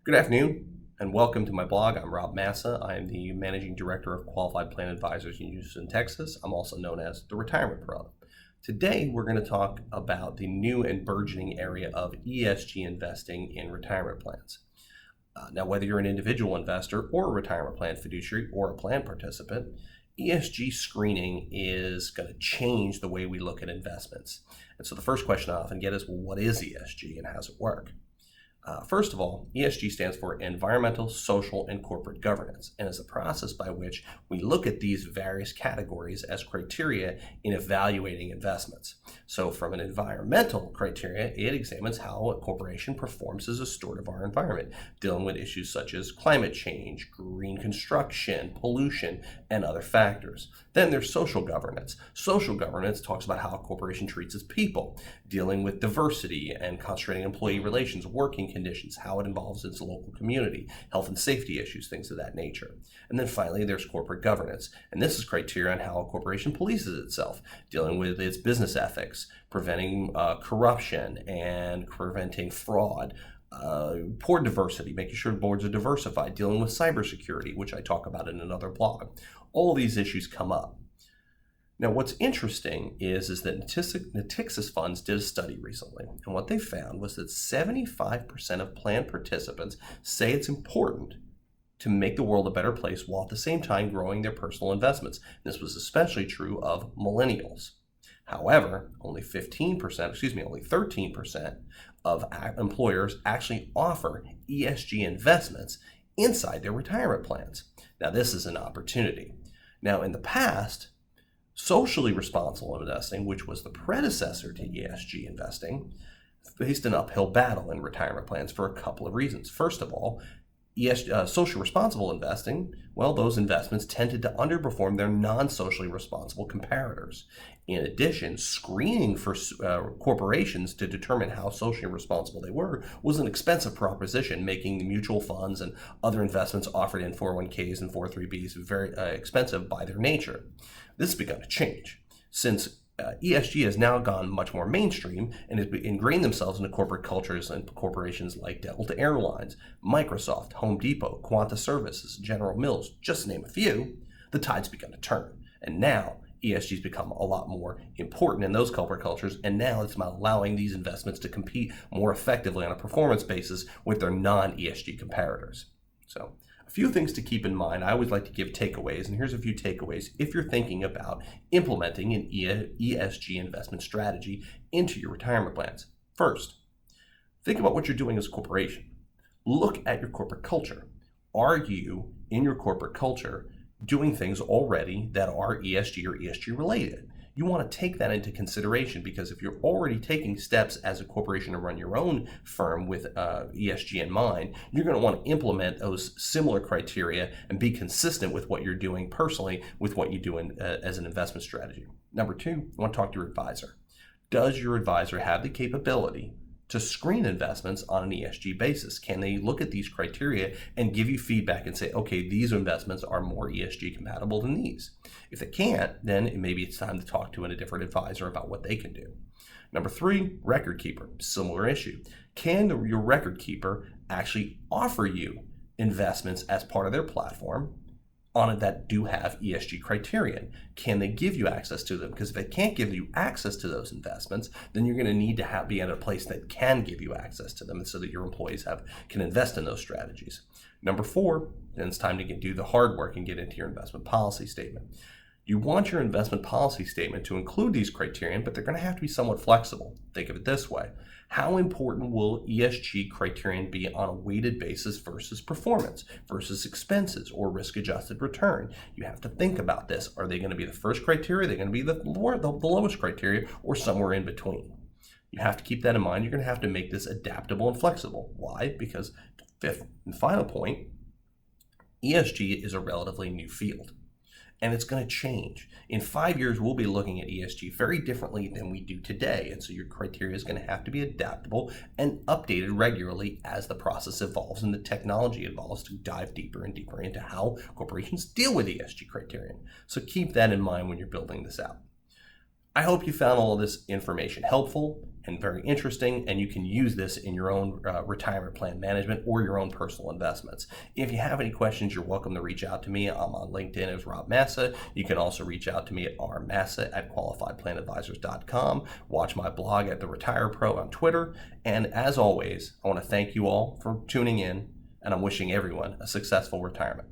Good afternoon and welcome to my blog. I'm Rob Massa. I am the Managing Director of Qualified Plan Advisors in Houston, Texas. I'm also known as the Retirement Pro. Today we're going to talk about the new and burgeoning area of ESG investing in retirement plans. Now, whether you're an individual investor or a retirement plan fiduciary or a plan participant, ESG screening is going to change the way we look at investments. And so the first question I often get is, well, what is ESG and how does it work? First of all, ESG stands for Environmental, Social, and Corporate Governance, and is a process by which we look at these various categories as criteria in evaluating investments. So from an environmental criteria, it examines how a corporation performs as a steward of our environment, dealing with issues such as climate change, green construction, pollution, and other factors. Then there's social governance. Social governance talks about how a corporation treats its people, dealing with diversity and concentrating employee relations, working conditions, how it involves its local community, health and safety issues, things of that nature. And then finally, there's corporate governance. And this is criteria on how a corporation polices itself, dealing with its business ethics, preventing corruption and preventing fraud, board diversity, making sure boards are diversified, dealing with cybersecurity, which I talk about in another blog. All these issues come up. Now, what's interesting is that Natixis Funds did a study recently, and what they found was that 75% of plan participants say it's important to make the world a better place while at the same time growing their personal investments. This was especially true of millennials. However, only 13% of employers actually offer ESG investments inside their retirement plans. Now, this is an opportunity. Now, in the past, socially responsible investing, which was the predecessor to ESG investing, faced an uphill battle in retirement plans for a couple of reasons. First of all, social responsible investing, well, those investments tended to underperform their non-socially responsible comparators. In addition, screening for corporations to determine how socially responsible they were was an expensive proposition, making the mutual funds and other investments offered in 401ks and 403bs very expensive by their nature. This has begun to change since ESG has now gone much more mainstream and has ingrained themselves into corporate cultures and corporations like Delta Airlines, Microsoft, Home Depot, Quanta Services, General Mills, just to name a few. The tide's begun to turn. And now ESG has become a lot more important in those corporate cultures, and now it's about allowing these investments to compete more effectively on a performance basis with their non-ESG comparators. So, a few things to keep in mind. I always like to give takeaways, and here's a few takeaways if you're thinking about implementing an ESG investment strategy into your retirement plans. First, think about what you're doing as a corporation. Look at your corporate culture. Are you, in your corporate culture, doing things already that are ESG or ESG related? You want to take that into consideration, because if you're already taking steps as a corporation to run your own firm with ESG in mind, you're going to want to implement those similar criteria and be consistent with what you're doing personally with what you do as an investment strategy. Number two, you want to talk to your advisor. Does your advisor have the capability to screen investments on an ESG basis? Can they look at these criteria and give you feedback and say, okay, these investments are more ESG compatible than these? If they can't, then maybe it's time to talk to a different advisor about what they can do. Number three, record keeper, similar issue. Can your record keeper actually offer you investments as part of their platform on it that do have ESG criterion? Can they give you access to them? Because if they can't give you access to those investments, then you're going to need to be at a place that can give you access to them so that your employees can invest in those strategies. Number four, then it's time to do the hard work and get into your investment policy statement. You want your investment policy statement to include these criterion, but they're going to have to be somewhat flexible. Think of it this way. How important will ESG criterion be on a weighted basis versus performance, versus expenses or risk-adjusted return? You have to think about this. Are they going to be the first criteria? Are they going to be the lowest criteria, or somewhere in between? You have to keep that in mind. You're going to have to make this adaptable and flexible. Why? Because fifth and final point, ESG is a relatively new field, and it's going to change. In 5 years, we'll be looking at ESG very differently than we do today. And so your criteria is going to have to be adaptable and updated regularly as the process evolves and the technology evolves to dive deeper and deeper into how corporations deal with ESG criterion. So keep that in mind when you're building this out. I hope you found all of this information helpful and very interesting, and you can use this in your own retirement plan management or your own personal investments. If you have any questions, you're welcome to reach out to me. I'm on LinkedIn as Rob Massa. You can also reach out to me at rmassa@qualifiedplanadvisors.com. Watch my blog at The Retire Pro on Twitter. And as always, I want to thank you all for tuning in, and I'm wishing everyone a successful retirement.